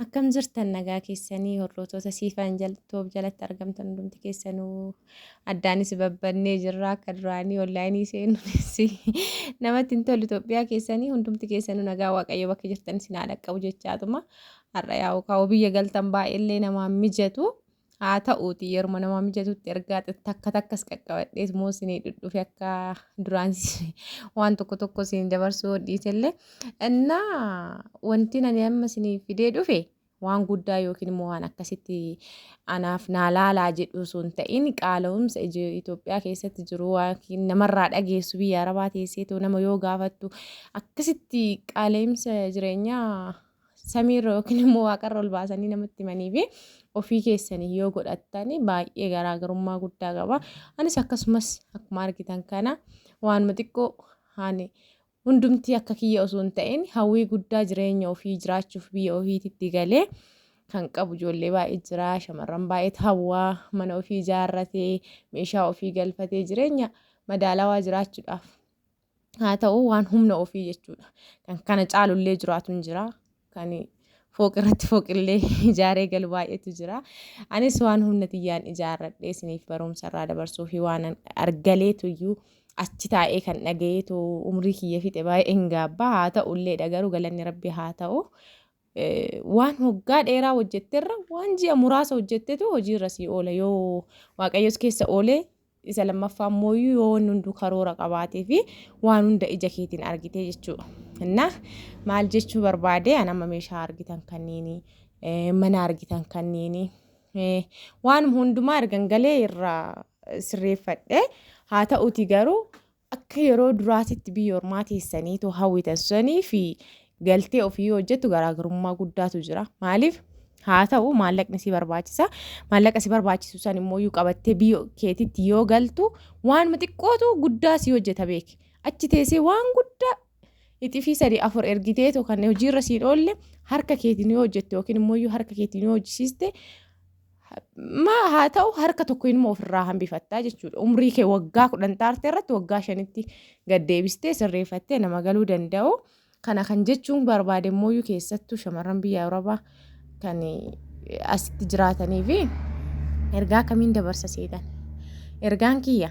Akkam jirtan nagaa keessanii hordoftoota siifaan jaltoof jalatti argamtan hundumti keessanuu addaanis babbannee jirra akka duraanii onlaayinii seenuunis namatti hin tolu Itoophiyaa keessanii hundumti keessanuu nagaa waaqayyo bakka jirtan isin haa dhaqqabu jechaatuma har'a yaa'u kaa'u biyya galtan baay'illee namaan mijatu haa ta'uuti yeruma namaa mijatutti ergaa takka takkas qaqqabadhees moo isinii dhudhufe akka duraan waan tokko isin dabarsuu dhiisellee እና wanti ani amma isinii fidee dhufe waan guddaa yookiin immoo waan akkasitti anaaf naa laalaa jedhu osoo hin ta'in qaala'umsa Itoophiyaa keessatti jiru waan namarraa dhageessu biyya arabaa teesseetoo nama yoo gaafattu akkasitti qaala'umsa jireenyaa samiirra yookiin immoo waaqarra ol baasanii namatti himanii fi ofii keessanii yoo godhattani baay'ee garaagarummaa guddaa qaba. Anis akkasumas akkuma argitan kana waanuma xiqqoo hani hundumti akka kiyya osoo hin ta'in hawwii guddaa jireenya ofii jiraachuuf biyya ofiitti galee kan qabu ijoollee baay'ee jira. Shamarran baay'ee hawwaa mana ofii ijaarratee meeshaa ofii galfatee jireenya madaalawaa jiraachuudhaaf haa ta'u waan humna ofii jechuudha. Kan kana caalullee jiraatu hin jira. Kan fooqirratti fooqillee ijaaree galu baay'eetu jira. Anis waan humna tiyyaan ijaarradhee isiniif barumsa irraa dabarsuu fi waan argaleetu iyyuu achi taa'ee kan dhagayeetu umrii kiyya fixe baay'ee hin gaabba haa ta'ullee garuu galanni rabbi haa ta'u waan waggaa dheeraa hojjetterra waan ji'a muraasa hojjettetu hojiirra sii oola yoo waaqayyos keessa oolee isa lammaffaa immoo yoo wanni hunduu karoora qabaatee fi waan hunda ija keetiin argitee jechuudha. Inna maal jechuu barbaade anama meeshaa argitan kanneeni mana argitan kanneeni waan hundumaa argangalee irraa sirreeffadhe haa ta'uti garuu akka yeroo duraatitti biyya ormaa teessaniitu hawwitan sanii fi galtee ofii hojjettu garaagarummaa guddaatu jira. Maaliif haa ta'u maallaqni si barbaachisa. Maallaqa si barbaachisu san immoo yoo qabattee biyya keetitti yoo galtu waan xiqqootu guddaa si hojjeta beeki. Achi teessee waan guddaa itti fi sadii afur ergiteetu kan hojiirra siin oolle harka keetiin yoo hojjette yookiin immoo harka keetiin yoo hojjisiiste haa ta'u harka tokko immoo ofirraa hambifattaa jechuudha. Umrii kee waggaa 10 taarte irratti waggaa 5tti gad deebistee sirreeffattee nama galuu danda'u. Kana kan jechuun barbaade immoo keessattuu shamarran biyya Awurooppaa kan asitti jiraatanii fi ergaa kamiin dabarsa seetan. Ergaan kiyya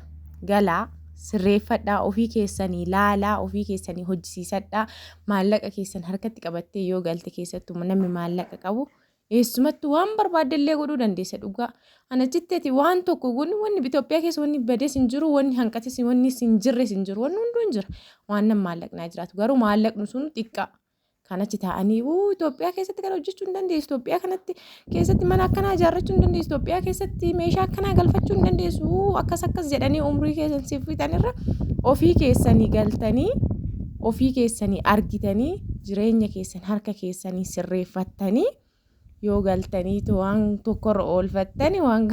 galaa sirreeffadhaa ofii keessanii laalaa ofii keessanii hojjisiisadhaa maallaqa keessan harkatti qabattee yoo galte keessattuu namni maallaqa qabu eessumattuu waan barbaaddellee godhuu dandeessa dhugaa. Ana jitteeti waan tokko wanni Itoophiyaa keessa wanni badees hin jiru wanni hanqates wanni hin jirres hin jiru wanni hunduu hin jira. Waan nama maallaqnaa jiraatu garuu maallaqni sun xiqqaa. Kanachi ta'anii Itoophiyaa keessatti kana hojjechuu hin dandeessu. Itoophiyaa kanatti keessatti mana akkanaa ijaarrachuu hin dandeessu. Itoophiyaa keessatti meeshaa akkanaa galfachuu hin dandeessu. Akkas jedhanii umrii keessan siif fixanirra ofii keessanii galtanii ofii keessanii argitanii jireenya keessan harka keessanii sirreeffattanii yoo galtaniitu waan tokkorra oolfattanii waan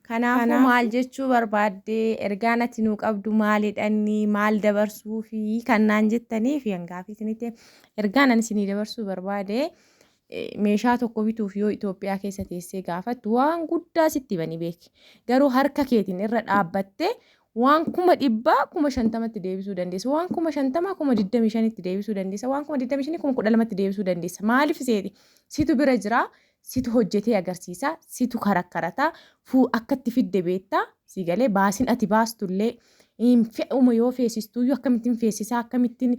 kanaafuu maal jechuu barbaadde ergaan ati nuu qabdu maalidhanni maal dabarsuu fi kannaan jettanii fi hangaafii isinitti ergaan ani isinii dabarsuu barbaade meeshaa tokko bituuf yoo Itoophiyaa keessa teessee gaafattu waan guddaa sitti bani beeki. Garuu harka keetiin irra dhaabbattee waan 100,000 deebisuu dandeessa. Waan 50,000 25,000 deebisuu dandeessa. Waan 25,000 12,000 deebisuu dandeessa. Maaliif seeti? Situ bira jira. Situ hojjetee agarsiisa. Situ karakkarataa. Akkatti fidde beektaa. Si galee baasiin ati baastullee fe'uma yoo feesistu akkamittiin feesisaa akkamittiin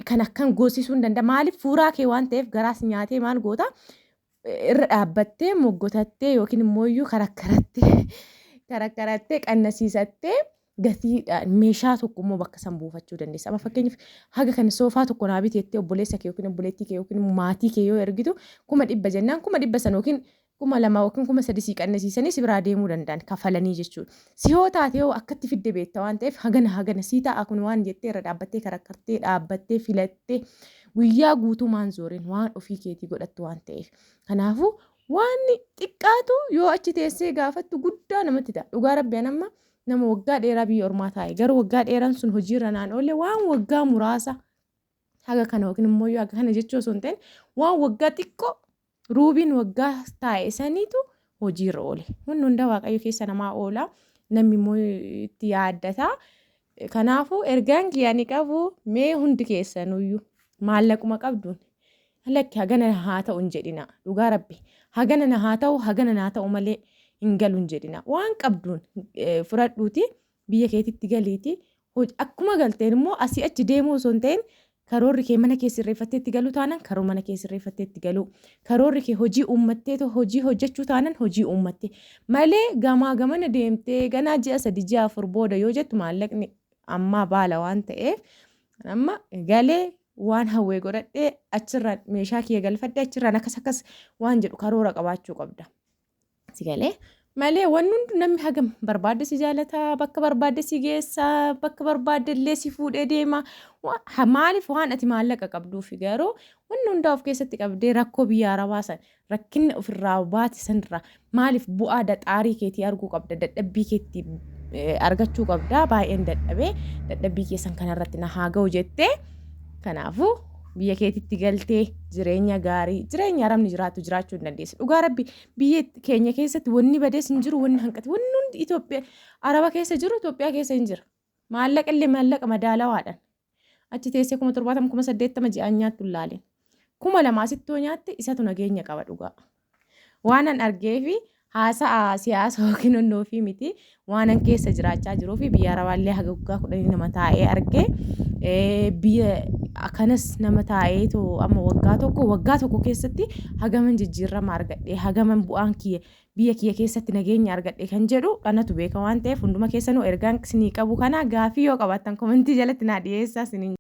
kan akkan goosisuu hin danda'a. Maaliif fuuraa kee waan ta'eef garaas nyaatee maal goota irra dhaabbattee moggotattee yookiin immoo karakkarattee qannasiisattee gatiidhaan meeshaa tokko immoo bakka san buufachuu dandeessa. Amma fakkeenyaaf haga kan soofaa tokko naa biteettee obboleessa kee yookiin obboleettii kee yookiin maatii kee yoo ergitu 100 jennaan 100 san yookiin 2,000 yookiin 3,000 sii qannasiisanii si biraa deemuu danda'an kafalanii jechuudha. Si yoo taate yoo akkatti fidde beekta waan ta'eef hagana sii ta'a kun waan jettee irra dhaabbattee karakkartee dhaabbattee filattee guyyaa guutumaan zooriin waan ofii keetii godhattu waan ta'eef. Kanaafuu waan xiqqaatu yoo achi teessee gaafattu guddaa namatti ta'a. Dhugaa rabbi anamma nama waggaa dheeraa biyya ormaa taa'e garuu waggaa dheeraan sun hojiirra naan oolle waan waggaa muraasa haga kana yookiin immoo haga kana jechuu osoo hin ta'in waan waggaa xiqqoo ruubiin waggaa taa'e saniitu hojiirra oole. Wanni hunda waaqayyo keessa namaa oola. Namni immoo itti yaaddata. Kanaafuu ergaan kiyyaa ni qabu mee hundi keessanuyyuu maallaquma qabduun lakki hagana haa ta'u hin jedhina dhugaa rabbi hagana na haa ta'u hagana naa ta'u malee hin galu hin jedhina waan qabduun fudhadhuuti biyya keetitti galiiti akkuma galteen immoo asii achi deemuu osoo hin ta'in karoorri kee mana kee sirreeffatteetti galuu taanaan karoo mana kee sirreeffatteetti galuu karoorri kee hojii uummattee hojii hojjechuu taanaan hojii uummattee malee gamaa gamana deemtee ganaa ji'a 3-4 booda yoo jettu maallaqni ammaa baala waan ta'eef amma galee waan hawwee godhadhee achirraan meeshaa kiyya galfadhee achirraan akkas waan jedhu karoora qabaachuu qabda. Si galee malee waan hundi namni hagam barbaadde si jaalataa bakka barbaadde si geessaa bakka barbaadde illee si fuudhee deema maaliif waan ati maallaqa qabduuf garuu waan hundaa of keessatti qabdee rakkoo biyya arabaa san rakkinni ofirraa baate sanirraa maaliif bu'aa xaarii keetii arguu qabda dadhabbii keetti argachuu qabda baay'een dadhabbii keessan kanarratti na haa ga'u jettee kanaafuu biyya keetitti galtee jireenya gaarii jireenya arabni jiraachuu hin dandeessu dhugaa rabbi biyya keenya keessatti wanni badees hin jiru wanni hanqate wanni hundi Itoophiyaa araba keessa jiru Itoophiyaa keessa hin jira maallaqa madaalawaadhaan achi teessee 70,000 ji'aan nyaattu hin laalin 2,000 sittoo nyaatte isatu nageenya qaba dhugaa waanan argee fi haasa'a siyaasa yookiin onnoofi miti waanan keessa jiraachaa jiruu fi biyya arabaallee haga waggaa 10 nama taa'ee argee biyya akkanas nama taa'ee amma waggaa tokko keessatti hagaman jijjiirama argadhe hagaman bu'aan kiyya biyya kiyya keessatti nageenya argadhe kan jedhu kanatu beeka waan ta'eef hunduma keessanuu ergaan isinii qabu kana gaafii yoo qabaattan komentii jalatti naa dhiyeessaa isiniin